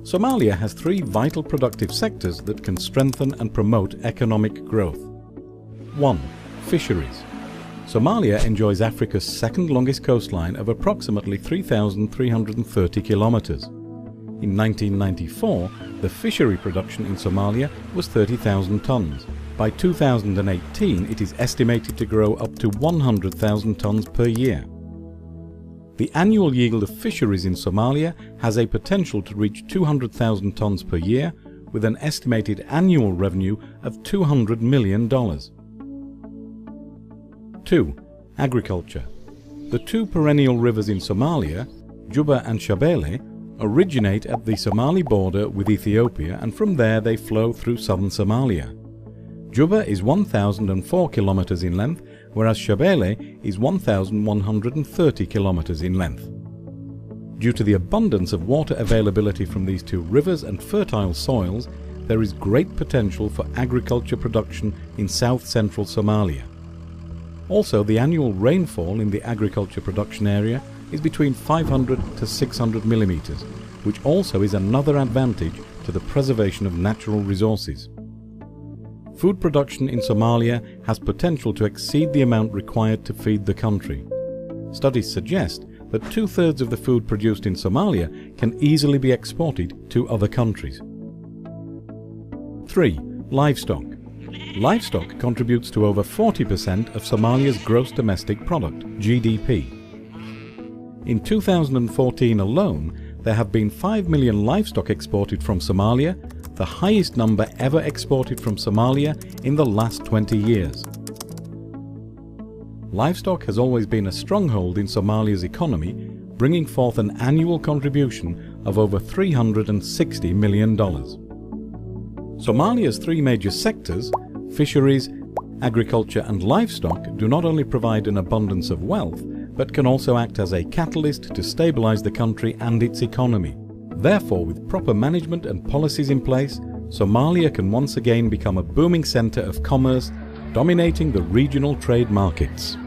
Somalia has three vital productive sectors that can strengthen and promote economic growth. 1. Fisheries. Somalia enjoys Africa's second longest coastline of approximately 3,330 kilometers. In 1994, the fishery production in Somalia was 30,000 tons. By 2018, it is estimated to grow up to 100,000 tons per year. The annual yield of fisheries in Somalia has a potential to reach 200,000 tons per year, with an estimated annual revenue of $200 million. 2. Agriculture. The two perennial rivers in Somalia, Juba and Shabelle, originate at the Somali border with Ethiopia, and from there they flow through southern Somalia. Juba is 1,004 kilometers in length, whereas Shabelle is 1,130 kilometers in length. Due to the abundance of water availability from these two rivers and fertile soils, there is great potential for agriculture production in south-central Somalia. Also, the annual rainfall in the agriculture production area is between 500 to 600 millimeters, which also is another advantage to the preservation of natural resources. Food production in Somalia has potential to exceed the amount required to feed the country. Studies suggest that 2/3 of the food produced in Somalia can easily be exported to other countries. 3. Livestock. Livestock contributes to over 40% of Somalia's gross domestic product, GDP. In 2014 alone, there have been 5 million livestock exported from Somalia, the highest number ever exported from Somalia in the last 20 years. Livestock has always been a stronghold in Somalia's economy, bringing forth an annual contribution of over $360 million. Somalia's three major sectors, fisheries, agriculture and livestock, do not only provide an abundance of wealth, but can also act as a catalyst to stabilize the country and its economy. Therefore, with proper management and policies in place, Somalia can once again become a booming center of commerce, dominating the regional trade markets.